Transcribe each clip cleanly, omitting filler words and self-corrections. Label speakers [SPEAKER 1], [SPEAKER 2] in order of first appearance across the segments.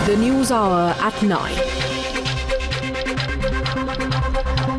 [SPEAKER 1] The News Hour at 9.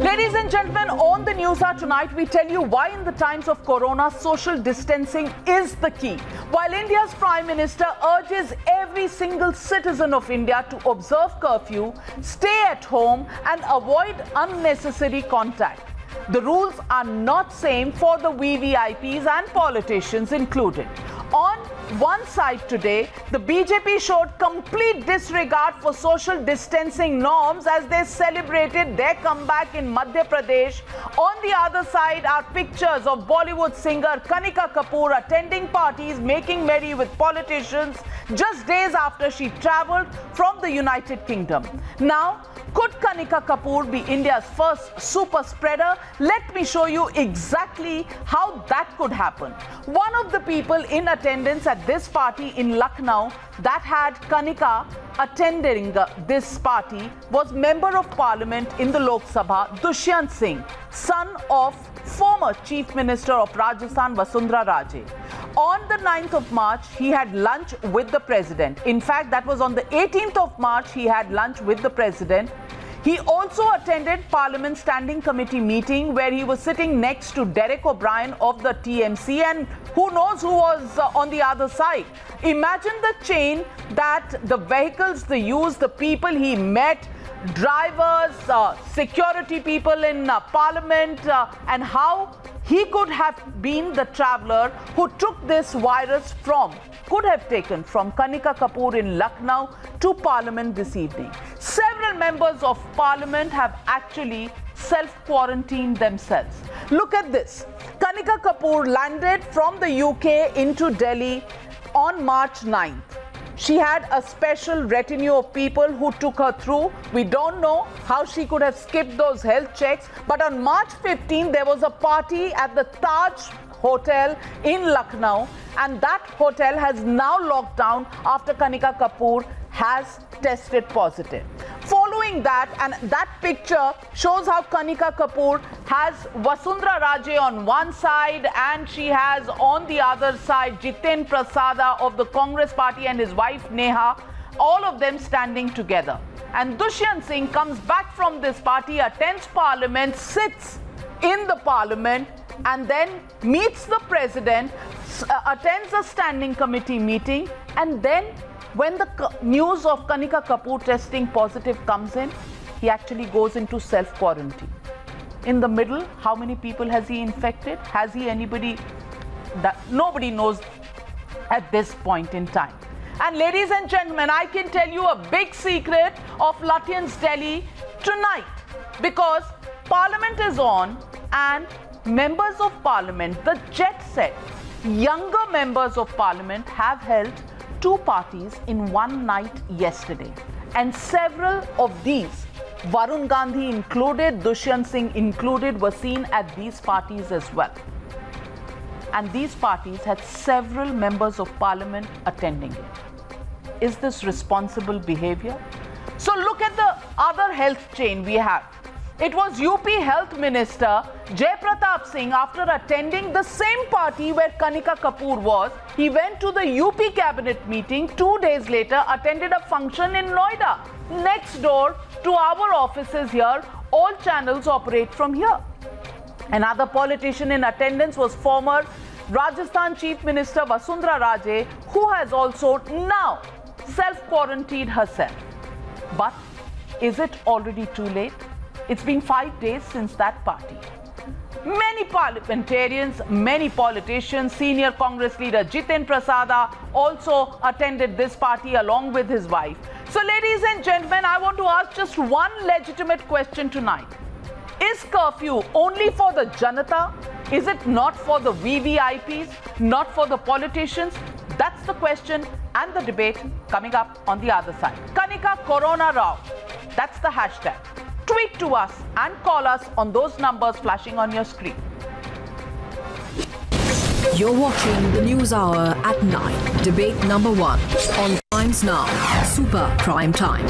[SPEAKER 2] Ladies and gentlemen, on the News Hour tonight, we tell you why in the times of Corona, social distancing is the key. While India's Prime Minister urges every single citizen of India to observe curfew, stay at home and avoid unnecessary contact. The rules are not same for the VVIPs and politicians included. On one side today, the BJP showed complete disregard for social distancing norms as they celebrated their comeback in Madhya Pradesh. On the other side are pictures of Bollywood singer Kanika Kapoor attending parties, making merry with politicians just days after she travelled from the United Kingdom. Now, could Kanika Kapoor be India's first super spreader? Let me show you exactly how that could happen. One of the people in attendance at this party in Lucknow that had Kanika attending this party was Member of Parliament in the Lok Sabha, Dushyant Singh, son of former Chief Minister of Rajasthan, Vasundhara Raje. On the 9th of March, he had lunch with the President. In fact, that was on the 18th of March, he had lunch with the President. He also attended Parliament Standing Committee meeting where he was sitting next to Derek O'Brien of the TMC, and who knows who was on the other side. Imagine the chain that the vehicles they used, the people he met, drivers, security people in Parliament, and how he could have been the traveller who took this virus could have taken from Kanika Kapoor in Lucknow to Parliament this evening. Several members of Parliament have actually self-quarantined themselves. Look at this. Kanika Kapoor landed from the UK into Delhi on March 9th. She had a special retinue of people who took her through. We don't know how she could have skipped those health checks. But on March 15th, there was a party at the Taj Hotel in Lucknow. And that hotel has now locked down after Kanika Kapoor has tested positive. Following that, and that picture shows how Kanika Kapoor has Vasundhara Raje on one side and she has on the other side Jiten Prasada of the Congress party and his wife Neha, all of them standing together. And Dushyant Singh comes back from this party, attends Parliament, sits in the Parliament and then meets the President, attends a standing committee meeting, and then when the news of Kanika Kapoor testing positive comes in, he actually goes into self-quarantine. In the middle, how many people has he infected? Has he anybody? That nobody knows at this point in time. And ladies and gentlemen, I can tell you a big secret of Lutyens Delhi tonight, because Parliament is on and members of Parliament, the jet set, younger members of Parliament have held two parties in one night yesterday, and several of these, Varun Gandhi included, Dushyant Singh included, were seen at these parties as well. And these parties had several members of Parliament attending it. Is this responsible behavior? So look at the other health chain we have. It was UP Health Minister Jai Pratap Singh, after attending the same party where Kanika Kapoor was, he went to the UP cabinet meeting. 2 days later, attended a function in Noida, next door to our offices here. All channels operate from here. Another politician in attendance was former Rajasthan Chief Minister Vasundhara Raje, who has also now self-quarantined herself. But is it already too late? It's been 5 days since that party. Many parliamentarians, many politicians, senior Congress leader Jiten Prasada also attended this party along with his wife. So ladies and gentlemen, I want to ask just one legitimate question tonight. Is curfew only for the Janata? Is it not for the VVIPs, not for the politicians? That's the question and the debate coming up on the other side. Kanika Corona Rao, that's the hashtag. Tweet to us and call us on those numbers flashing on your screen.
[SPEAKER 1] You're watching the News Hour at 9. Debate number 1 on Times Now. Super Prime Time.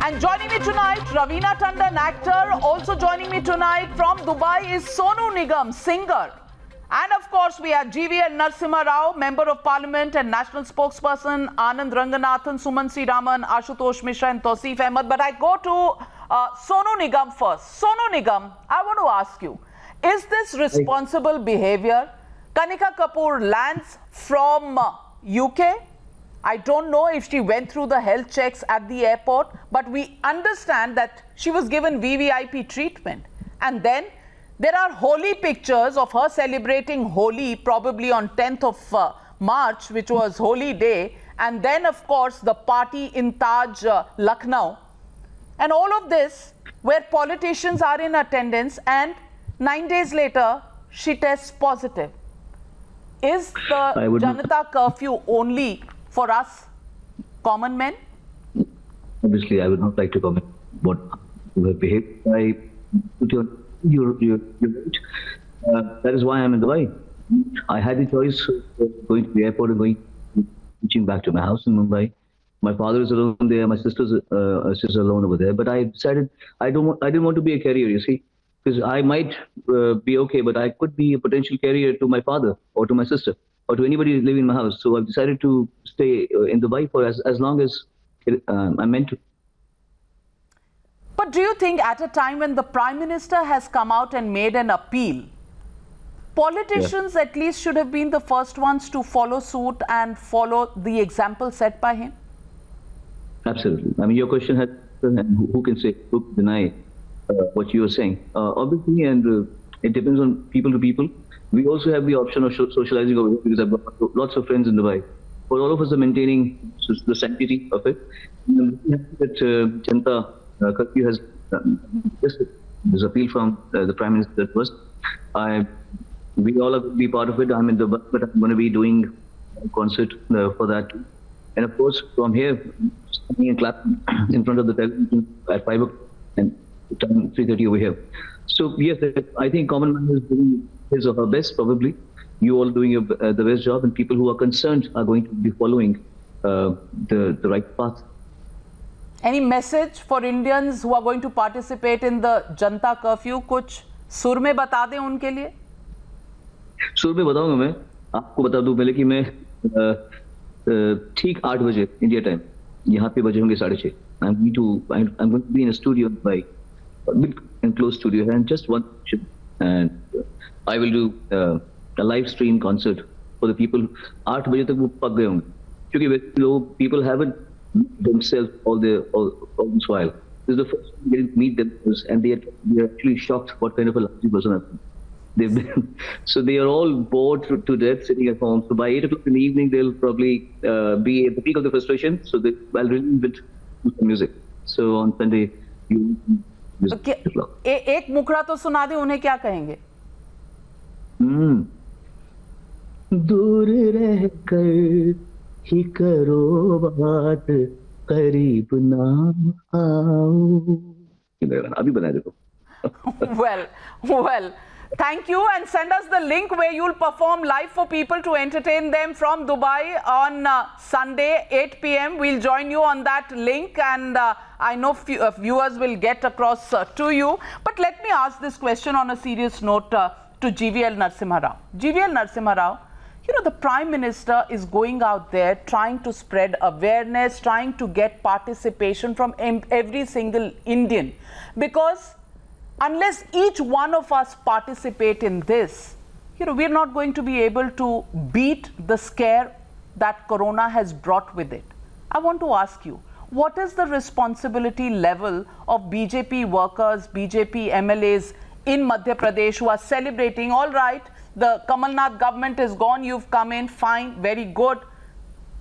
[SPEAKER 2] And joining me tonight, Raveena Tandon, actor. Also joining me tonight from Dubai is Sonu Nigam, singer. And of course, we have GVL Narasimha Rao, Member of Parliament and National Spokesperson, Anand Ranganathan, Suman C. Raman, Ashutosh Mishra and Tausif Ahmed. But I go to Sonu Nigam first. Sonu Nigam, I want to ask you, is this responsible behavior? Kanika Kapoor lands from UK. I don't know if she went through the health checks at the airport, but we understand that she was given VVIP treatment. And then there are Holi pictures of her celebrating Holi, probably on 10th of March, which was Holi Day. And then, of course, the party in Taj, Lucknow. And all of this, where politicians are in attendance, and 9 days later, she tests positive. Is the Janata curfew only for us common men?
[SPEAKER 3] Obviously, I would not like to comment what you have behaved. You're right. That is why I'm in Dubai. I had the choice of going to the airport and reaching back to my house in Mumbai. My father is alone there. My sister's alone over there. But I decided I didn't want to be a carrier. You see, because I might be okay, but I could be a potential carrier to my father or to my sister or to anybody living in my house. So I've decided to stay in Dubai for as long as I'm meant to.
[SPEAKER 2] But do you think at a time when the Prime Minister has come out and made an appeal, politicians at least should have been the first ones to follow suit and follow the example set by him?
[SPEAKER 3] Absolutely. I mean, your question has, who can say, who can deny what you are saying? Obviously, and it depends on people to people. We also have the option of socializing over here because I've got lots of friends in Dubai. But all of us are maintaining the sanctity of it. And that Janata curfew has just this appeal from the Prime Minister first. We all are going to be part of it. I'm in Dubai, but I'm going to be doing a concert for that too. And of course, from here, standing and clapping in front of the television at 5 o'clock and 3:30 over here. So yes, I think common man is doing his or her best, probably. You all doing the best job, and people who are concerned are going to be following the right path.
[SPEAKER 2] Any message for Indians who are going to participate in the Janata curfew? कुछ सुर में बता दें उनके लिए?
[SPEAKER 3] सुर में बताऊंगा मैं. आपको बता दूं पहले कि मैं ठीक 8 बजे इंडिया टाइम यहाँ पे बजे होंगे 6:30. I'm going to be in a studio by big enclosed studio and just one session, and I will do a live stream concert for the people. 8 बजे तक वो पक गए होंगे क्योंकि लोग people haven't themselves all this while. This is the first time getting to meet them, and they are actually shocked what kind of a lucky person I've been. They've been, so they are all bored to death sitting at home. So by 8 o'clock in the evening, they'll probably be at the peak of the frustration. So I'll relieve it with some music. So on Sunday, you.
[SPEAKER 2] Okay. एक मुखड़ा तो सुना दे, उन्हें क्या कहेंगे?
[SPEAKER 3] दूर रह कर ही करो बात, करीब ना आओ. अभी बना दे.
[SPEAKER 2] Well, thank you, and send us the link where you'll perform live for people to entertain them from Dubai on Sunday 8 p.m. We'll join you on that link, and I know viewers will get across to you. But let me ask this question on a serious note to GVL Narasimha Rao. GVL Narasimha Rao, you know, the Prime Minister is going out there trying to spread awareness, trying to get participation from every single Indian, because unless each one of us participate in this, you know, we're not going to be able to beat the scare that Corona has brought with it. I want to ask you, what is the responsibility level of BJP workers, BJP MLAs in Madhya Pradesh who are celebrating? All right, the Kamal Nath government is gone, you've come in, fine, very good.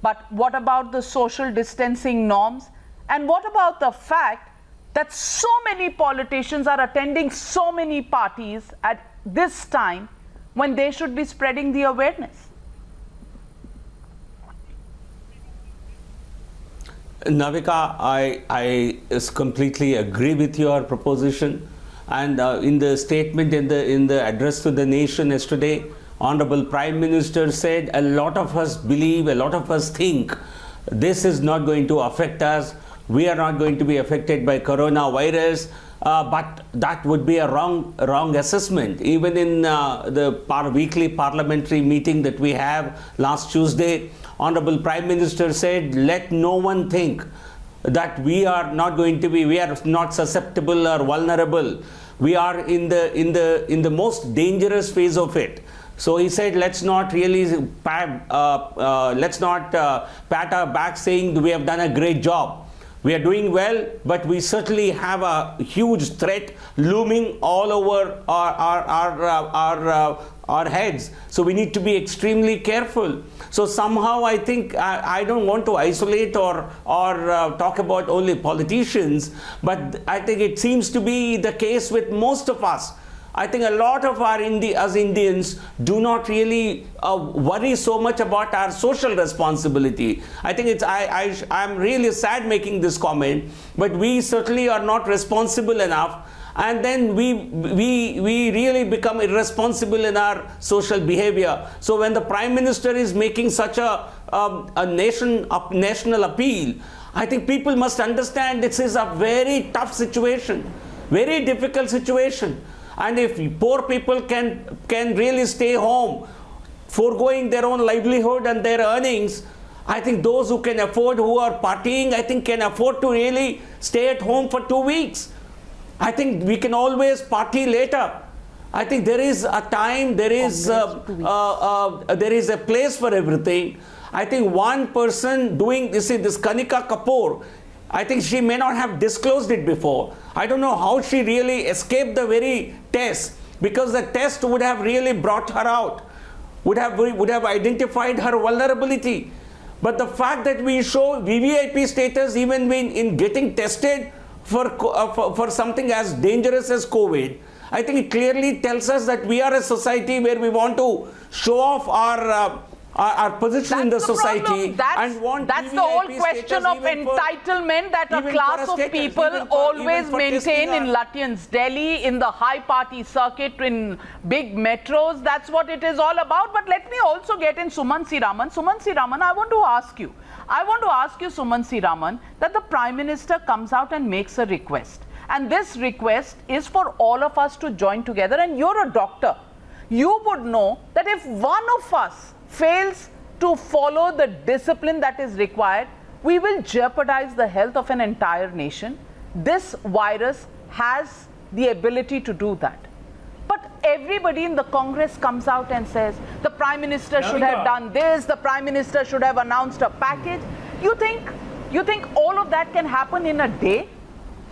[SPEAKER 2] But what about the social distancing norms? And what about the fact that so many politicians are attending so many parties at this time when they should be spreading the awareness?
[SPEAKER 4] Navika, I completely agree with your proposition. And in the statement, in the address to the nation yesterday, Honorable Prime Minister said a lot of us believe, a lot of us think this is not going to affect us. We are not going to be affected by coronavirus. but that would be a wrong assessment. Even in the weekly parliamentary meeting that we have last Tuesday, Honorable Prime Minister said, let no one think that we are not susceptible or vulnerable. We are in the most dangerous phase of it. So he said, let's not really pat our back saying we have done a great job. We are doing well, but we certainly have a huge threat looming all over our heads. So we need to be extremely careful. So somehow I think I don't want to isolate or talk about only politicians, but I think it seems to be the case with most of us. I think a lot of us Indians do not really worry so much about our social responsibility. I think I'm really sad making this comment, but we certainly are not responsible enough, and then we really become irresponsible in our social behavior. So when the Prime Minister is making such a national appeal, I think people must understand this is a very tough situation, very difficult situation. And if poor people can really stay home, foregoing their own livelihood and their earnings, I think those who can afford, who are partying, I think can afford to really stay at home for 2 weeks. I think we can always party later. I think there is a time, there is a place for everything. I think one person doing this Kanika Kapoor, I think she may not have disclosed it before. I don't know how she really escaped the very test, because the test would have really brought her out, would have identified her vulnerability. But the fact that we show VVIP status even in getting tested for something as dangerous as COVID, I think it clearly tells us that we are a society where we want to show off our position in the society.
[SPEAKER 2] That's the whole question of entitlement that a class of people always maintain in Lutyens, Delhi, in the high party circuit, in big metros. That's what it is all about. But let me also get in Suman Siraman. Suman Siraman, I want to ask you, Suman Siraman, that the Prime Minister comes out and makes a request. And this request is for all of us to join together. And you're a doctor. You would know that if one of us fails to follow the discipline that is required, we will jeopardize the health of an entire nation. This virus has the ability to do that. But everybody in the Congress comes out and says, the Prime Minister should have done this, the Prime Minister should have announced a package. You think all of that can happen in a day?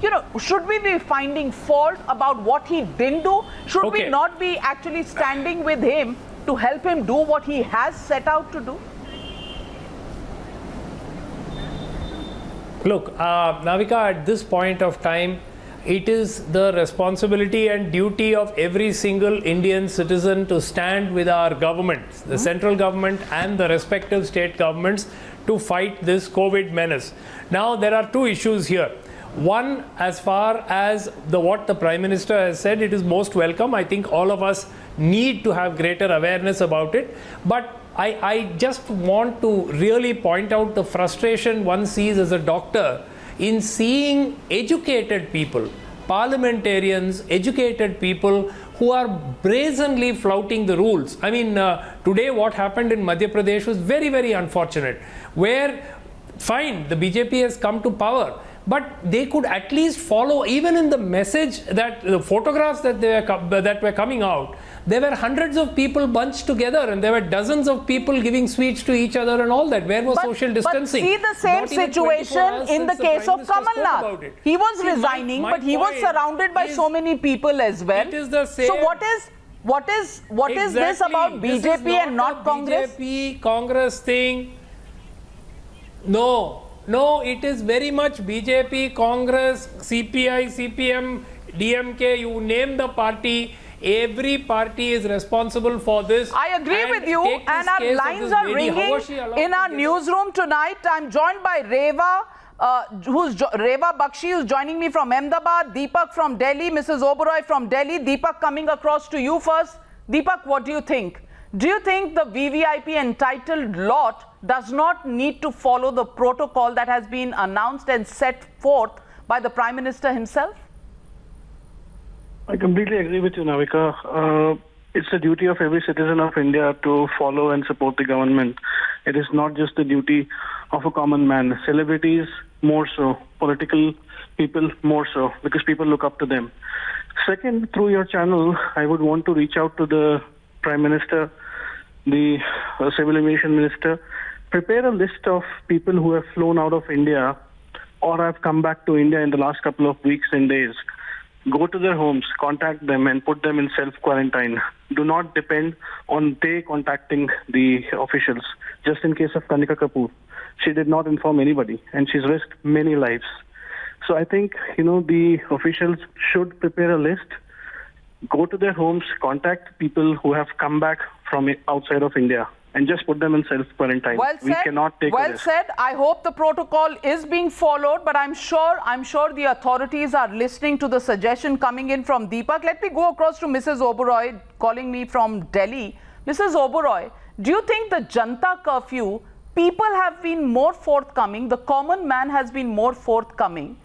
[SPEAKER 2] You know, should we be finding fault about what he didn't do? Should we not be actually standing with him to help him do what he has set out to do?
[SPEAKER 5] Look, Navika, at this point of time, it is the responsibility and duty of every single Indian citizen to stand with our governments, the central government and the respective state governments, to fight this COVID menace. Now, there are two issues here. One, as far as what the Prime Minister has said, it is most welcome. I think all of us need to have greater awareness about it. But I just want to really point out the frustration one sees as a doctor in seeing educated people, parliamentarians, educated people who are brazenly flouting the rules. I mean, today what happened in Madhya Pradesh was very, very unfortunate, where, fine, the BJP has come to power, but they could at least follow, even in the message, that the photographs that were coming out, there were hundreds of people bunched together and there were dozens of people giving sweets to each other and all that. Where was social distancing?
[SPEAKER 2] But see the same situation in the case of Kamal Nath. He was resigning, but he was surrounded by so many people as well.
[SPEAKER 5] It is the same.
[SPEAKER 2] So what is this about BJP and not Congress?
[SPEAKER 5] BJP, Congress thing. No, it is very much BJP, Congress, CPI, CPM, DMK, you name the party. Every party is responsible for this.
[SPEAKER 2] I agree with you, and our lines are ringing in our newsroom tonight. I'm joined by Reva Bakshi, who's joining me from Ahmedabad, Deepak from Delhi, Mrs. Oberoi from Delhi. Deepak, coming across to you first. Deepak, what do you think? Do you think the VVIP entitled lot does not need to follow the protocol that has been announced and set forth by the Prime Minister himself?
[SPEAKER 6] I completely agree with you, Navika. It's the duty of every citizen of India to follow and support the government. It is not just the duty of a common man. Celebrities, more so. Political people, more so, because people look up to them. Second, through your channel, I would want to reach out to the Prime Minister, the Civil Aviation Minister. Prepare a list of people who have flown out of India or have come back to India in the last couple of weeks and days. Go to their homes, contact them, and put them in self-quarantine. Do not depend on they contacting the officials. Just in case of Kanika Kapoor, she did not inform anybody, and she's risked many lives. So I think, the officials should prepare a list, go to their homes, contact people who have come back from outside of India, and just put them in self-quarantine. We cannot take a risk.
[SPEAKER 2] Well said. I hope the protocol is being followed, but I'm sure the authorities are listening to the suggestion coming in from Deepak. Let me go across to Mrs. Oberoi, calling me from Delhi. Mrs. Oberoi, do you think the Janta curfew, people have been more forthcoming, the common man has been more forthcoming?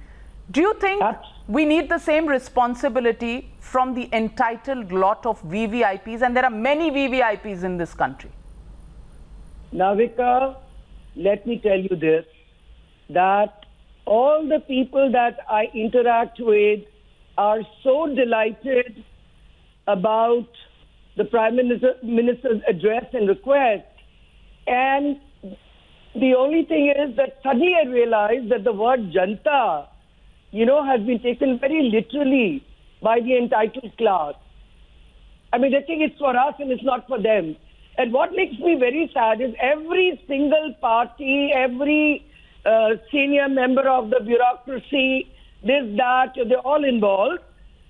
[SPEAKER 2] Do you think we need the same responsibility from the entitled lot of VVIPs? And there are many VVIPs in this country.
[SPEAKER 7] Navika, let me tell you this, that all the people that I interact with are so delighted about the Prime Minister's address and request. And the only thing is that suddenly I realized that the word Janta, has been taken very literally by the entitled class. I mean, they think it's for us and it's not for them. And what makes me very sad is every single party, every senior member of the bureaucracy, this, that, they're all involved.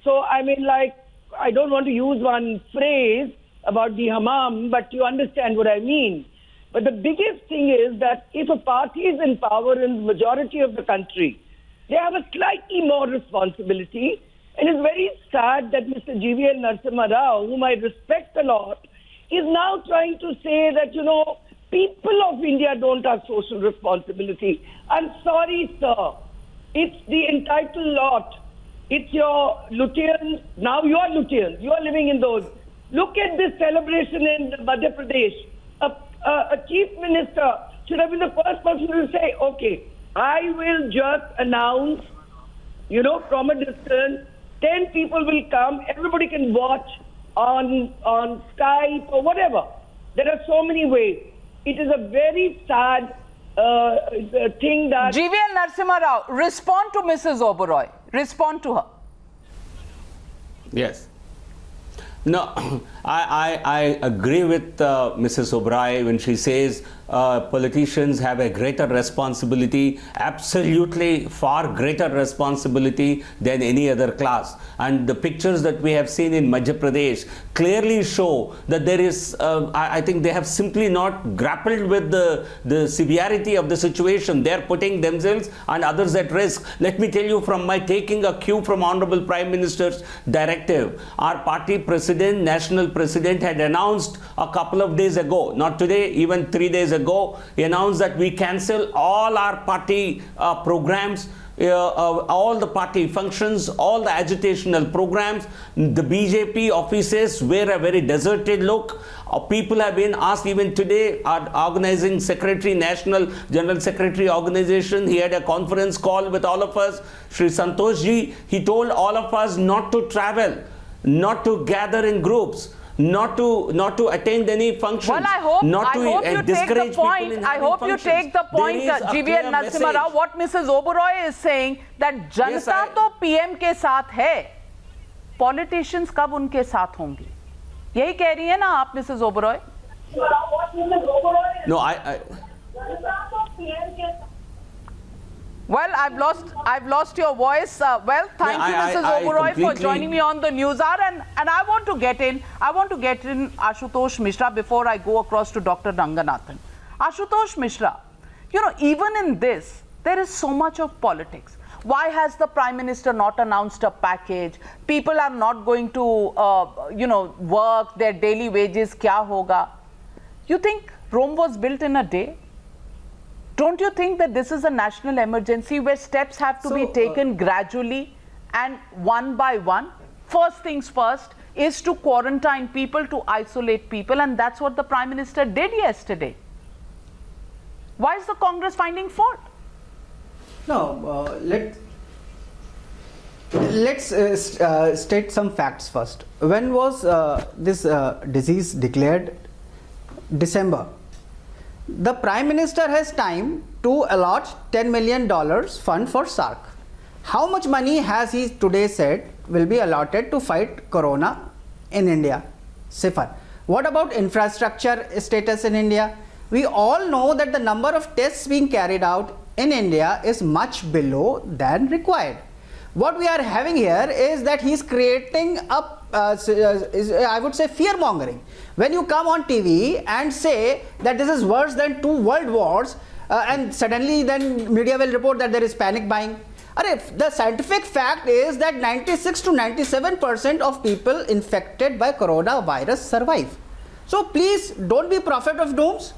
[SPEAKER 7] So, I mean, I don't want to use one phrase about the hammam, but you understand what I mean. But the biggest thing is that if a party is in power in the majority of the country, they have a slightly more responsibility. And it's very sad that Mr. GVL Narasimha Rao, whom I respect a lot, is now trying to say that, people of India don't have social responsibility. I'm sorry, sir. It's the entitled lot. It's your Lutyens. Now you are Lutyens. You are living in those. Look at this celebration in Madhya Pradesh. A chief minister should have been the first person to say, okay, I will just announce, from a distance, 10 people will come, everybody can watch on Skype or whatever. There are so many ways. It is a very sad thing that...
[SPEAKER 2] GVL Narasimha Rao, respond to Mrs. Oberoi. Respond to her.
[SPEAKER 4] Yes. No, I agree with Mrs. Oberoi when she says politicians have a greater responsibility, absolutely far greater responsibility than any other class. And the pictures that we have seen in Madhya Pradesh clearly show that there is, I think they have simply not grappled with the severity of the situation. They are putting themselves and others at risk. Let me tell you, from my taking a cue from Honorable Prime Minister's directive, our party president, national president, had announced a couple of days ago, not today, even 3 days ago, he announced that we cancel all our party programs, all the party functions, all the agitational programs. The BJP offices wear a very deserted look. People have been asked, even today, our organizing secretary, National General Secretary organization, he had a conference call with all of us, Shri Santosh ji. He told all of us not to travel, not to gather in groups, not to attend any functions.
[SPEAKER 2] Well, I hope you take the point. I hope you take the point, GVL Narasimha Rao. What Mrs. Oberoi is saying, that जनता तो PM के साथ है, politicians कब उनके साथ होंगे? यही कह रही है ना आप, Mrs. Oberoi?
[SPEAKER 4] No,
[SPEAKER 2] Well, I've lost your voice. Well, thank you, Mrs. Oberoi, for joining me on the News Hour. And I want to get in Ashutosh Mishra before I go across to Dr. Ranganathan. Ashutosh Mishra, even in this, there is so much of politics. Why has the Prime Minister not announced a package? People are not going to, work, their daily wages, kya hoga? You think Rome was built in a day? Don't you think that this is a national emergency where steps have to be taken gradually and one by one? first things first is to quarantine people, to isolate people, and that's what the Prime Minister did yesterday. Why is the Congress finding fault?
[SPEAKER 8] No, let's state some facts first. When was this disease declared? December. The Prime Minister has time to allot $10 million fund for SARC. How much money has he today said will be allotted to fight corona in India? Sifar. What about infrastructure status in India? We all know that the number of tests being carried out in India is much below than required. What we are having here is that he is creating a I would say fear mongering. When you come on TV and say that this is worse than 2 world wars, and suddenly then media will report that there is panic buying. The scientific fact is that 96 to 97% of people infected by coronavirus survive. So please don't be prophet of dooms.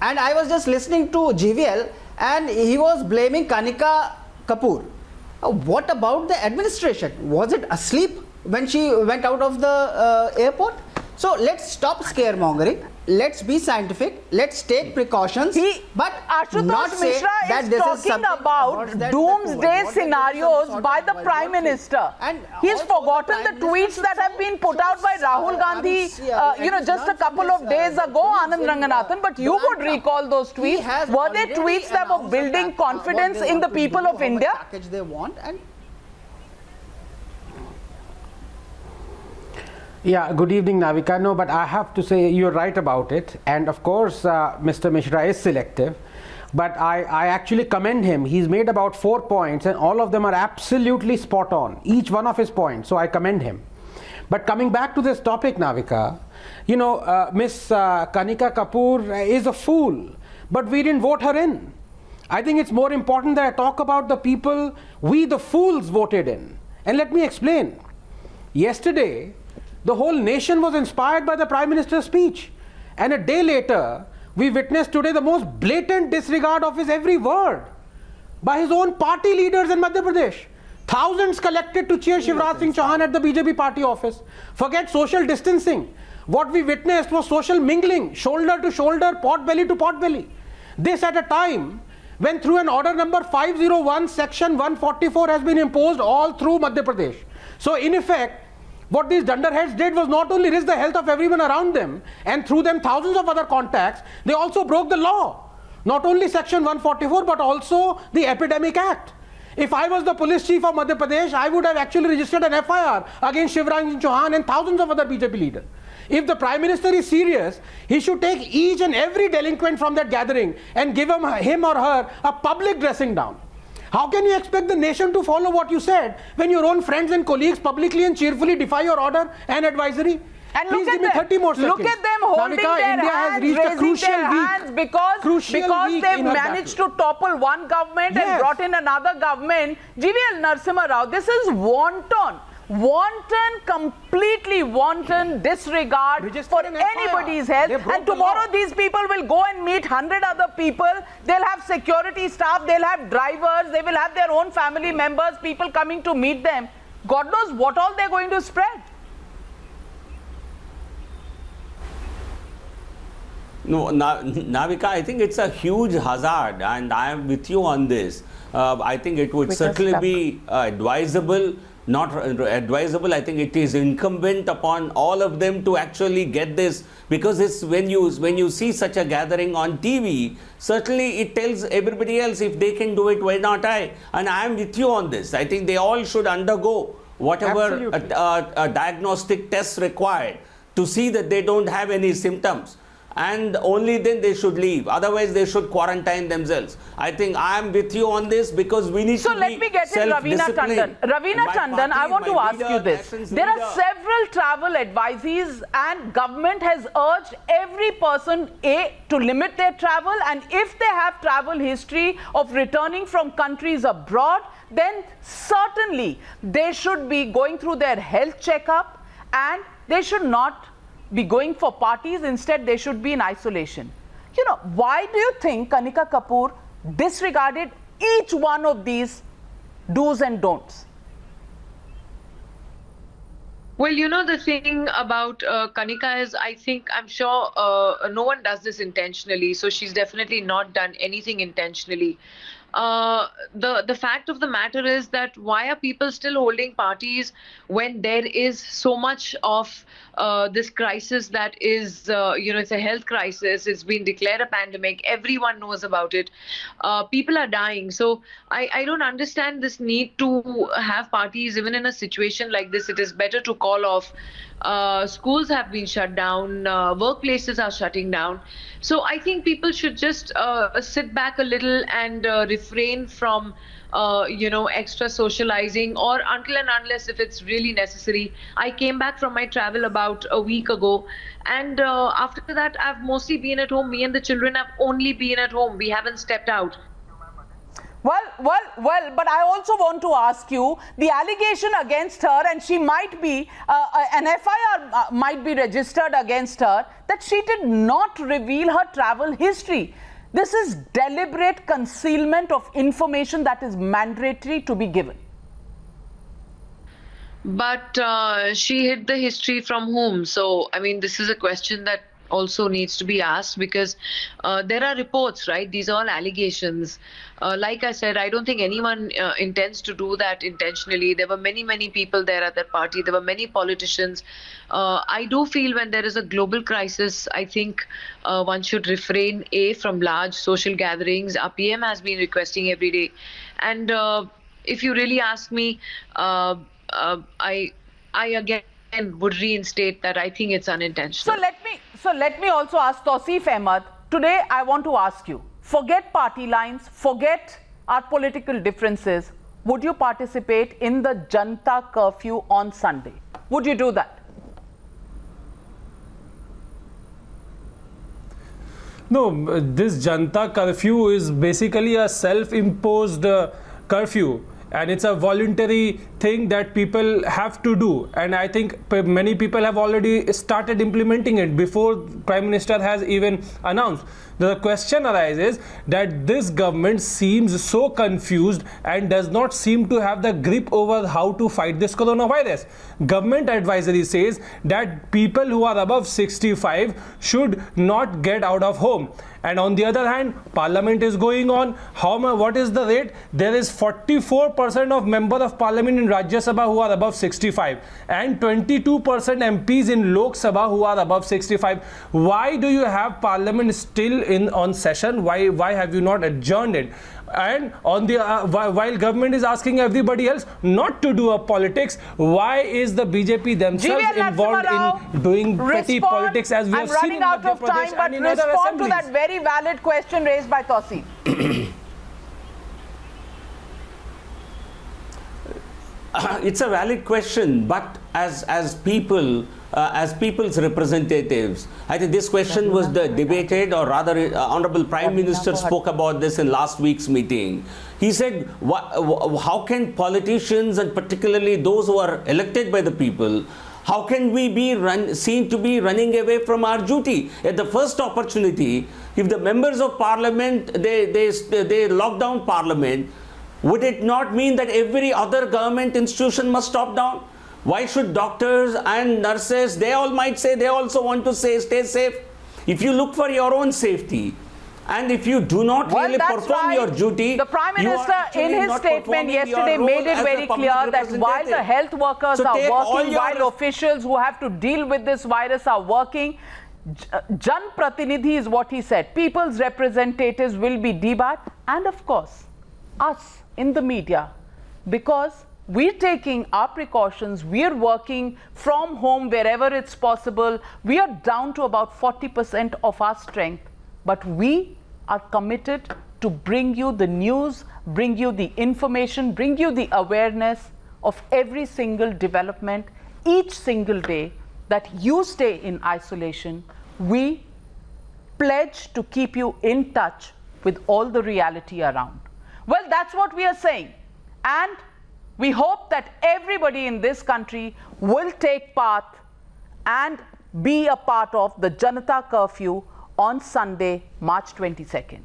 [SPEAKER 8] And I was just listening to GVL and he was blaming Kanika Kapoor. What about the administration? Was it asleep when she went out of the airport? So let's stop scaremongering. Let's be scientific. Let's take precautions. But not
[SPEAKER 2] Ashutosh
[SPEAKER 8] say
[SPEAKER 2] Mishra
[SPEAKER 8] that
[SPEAKER 2] is
[SPEAKER 8] this is
[SPEAKER 2] talking
[SPEAKER 8] something
[SPEAKER 2] about
[SPEAKER 8] worse than
[SPEAKER 2] doomsday
[SPEAKER 8] the
[SPEAKER 2] scenarios
[SPEAKER 8] sort
[SPEAKER 2] by
[SPEAKER 8] of
[SPEAKER 2] the
[SPEAKER 8] World
[SPEAKER 2] Prime
[SPEAKER 8] War III.
[SPEAKER 2] Minister.
[SPEAKER 8] And
[SPEAKER 2] He's
[SPEAKER 8] also
[SPEAKER 2] forgotten the
[SPEAKER 8] the Prime
[SPEAKER 2] tweets
[SPEAKER 8] Minister
[SPEAKER 2] that have been put out by Rahul Gandhi, just a couple of days ago, Anand Ranganathan. But you would recall those tweets. Were they tweets that were building confidence in the people of India?
[SPEAKER 8] Package they want and
[SPEAKER 9] yeah, good evening, Navika. No, but I have to say you're right about it. And of course, Mr. Mishra is selective. But I actually commend him. He's made about 4 points and all of them are absolutely spot on, each one of his points. So I commend him. But coming back to this topic, Navika, Miss Kanika Kapoor is a fool, but we didn't vote her in. I think it's more important that I talk about the people we, the fools, voted in. And let me explain. Yesterday, the whole nation was inspired by the Prime Minister's speech. And a day later, we witnessed today the most blatant disregard of his every word by his own party leaders in Madhya Pradesh. Thousands collected to cheer Shivraj Singh Chauhan at the BJP party office. Forget social distancing. What we witnessed was social mingling, shoulder to shoulder, pot belly to pot belly. This at a time when through an order number 501, section 144 has been imposed all through Madhya Pradesh. So in effect, what these dunderheads did was not only risk the health of everyone around them and through them thousands of other contacts, they also broke the law. Not only section 144 but also the Epidemic Act. If I was the police chief of Madhya Pradesh, I would have actually registered an FIR against Shivraj Singh Chauhan and thousands of other BJP leaders. If the Prime Minister is serious, he should take each and every delinquent from that gathering and give him or her a public dressing down. How can you expect the nation to follow what you said when your own friends and colleagues publicly and cheerfully defy your order and advisory?
[SPEAKER 2] And
[SPEAKER 9] Please give me 30 more seconds.
[SPEAKER 2] Look at them holding
[SPEAKER 9] Navika,
[SPEAKER 2] their
[SPEAKER 9] India
[SPEAKER 2] hands,
[SPEAKER 9] has reached a
[SPEAKER 2] raising
[SPEAKER 9] crucial
[SPEAKER 2] their hands
[SPEAKER 9] week.
[SPEAKER 2] because they've
[SPEAKER 9] in her
[SPEAKER 2] managed
[SPEAKER 9] battle.
[SPEAKER 2] to topple one government and brought in another government. GVL Narasimha Rao, this is wanton, completely wanton disregard for anybody's health. And tomorrow these people will go and meet 100 other people. They'll have security staff, they'll have drivers, they will have their own family members, people coming to meet them. God knows what all they're going to spread.
[SPEAKER 4] No, Navika, I think it's a huge hazard, and I am with you on this. I think it would certainly be advisable, not advisable. I think it is incumbent upon all of them to actually get this, because it's when you see such a gathering on TV, certainly it tells everybody else, if they can do it, why not I? And I am with you on this. I think they all should undergo whatever diagnostic tests required to see that they don't have any symptoms. And only then they should leave. Otherwise, they should quarantine themselves. I think I am with you on this, because we need to be
[SPEAKER 2] So let me get in Ravina Tandon. Ravina Tandon, I want to ask you this. There are several travel advisories and government has urged every person to limit their travel, and if they have travel history of returning from countries abroad, then certainly they should be going through their health checkup and they should not be going for parties. Instead, they should be in isolation. Why do you think Kanika Kapoor disregarded each one of these do's and don'ts?
[SPEAKER 10] Well, the thing about Kanika is, I'm sure no one does this intentionally. So she's definitely not done anything intentionally. The fact of the matter is that why are people still holding parties when there is so much of this crisis that is, it's a health crisis. It's been declared a pandemic. Everyone knows about it. People are dying. So I don't understand this need to have parties even in a situation like this. It is better to call off. Schools have been shut down, workplaces are shutting down. So I think people should just sit back a little and refrain from, extra socializing, or until and unless if it's really necessary. I came back from my travel about a week ago, and after that I've mostly been at home. Me and the children have only been at home. We haven't stepped out.
[SPEAKER 2] Well, but I also want to ask you, the allegation against her, and she might be, an FIR might be registered against her, that she did not reveal her travel history. This is deliberate concealment of information that is mandatory to be given.
[SPEAKER 10] But she hid the history from whom? So, I mean, this is a question that also needs to be asked, because there are reports, right? These are all allegations. Like I said, I don't think anyone intends to do that intentionally. There were many people there at that party. There were many politicians. I do feel when there is a global crisis, I think one should refrain from large social gatherings. Our PM has been requesting every day. And if you really ask me, I again would reinstate that I think it's unintentional.
[SPEAKER 2] So let me also ask Tausif Ahmed. Today I want to ask you, forget party lines, forget our political differences. Would you participate in the Janata curfew on Sunday? Would you do that?
[SPEAKER 11] No, this Janata curfew is basically a self-imposed curfew. And it's a voluntary thing that people have to do. And I think many people have already started implementing it before Prime Minister has even announced. The question arises that this government seems so confused and does not seem to have the grip over how to fight this coronavirus. Government advisory says that people who are above 65 should not get out of home. And on the other hand, Parliament is going on. What is the rate? There is 44% of members of Parliament in Rajya Sabha who are above 65 and 22% MPs in Lok Sabha who are above 65. Why do you have Parliament still on session? Why have you not adjourned it? And on the while government is asking everybody else not to do a politics, why is the BJP themselves involved in doing petty politics, as we have seen in Madhya Pradesh and in other assemblies?
[SPEAKER 2] Respond to that very valid question raised by Tausif.
[SPEAKER 4] It's a valid question, but as people's representatives, I think this question was debated, or rather Honorable Prime Minister spoke about this in last week's meeting. He said, how can politicians, and particularly those who are elected by the people, how can we be seen to be running away from our duty? At the first opportunity, if the members of Parliament, they lock down Parliament, would it not mean that every other government institution must stop down? Why should doctors and nurses, they all might say they also want to stay safe? If you look for your own safety, and if you do not really perform your duty,
[SPEAKER 2] the Prime Minister in his statement yesterday made it very clear that while the health workers are working, while officials who have to deal with this virus are working, Jan Pratinidhi is what he said. People's representatives will be debarred, and of course, us in the media, because we're taking our precautions, we're working from home wherever it's possible. We are down to about 40% of our strength, but we are committed to bring you the news, bring you the information, bring you the awareness of every single development each single day, that you stay in isolation. We pledge to keep you in touch with all the reality around. Well, that's what we are saying, and we hope that everybody in this country will take part and be a part of the Janata curfew on Sunday, March 22nd.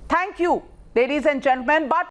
[SPEAKER 2] Thank you, ladies and gentlemen. But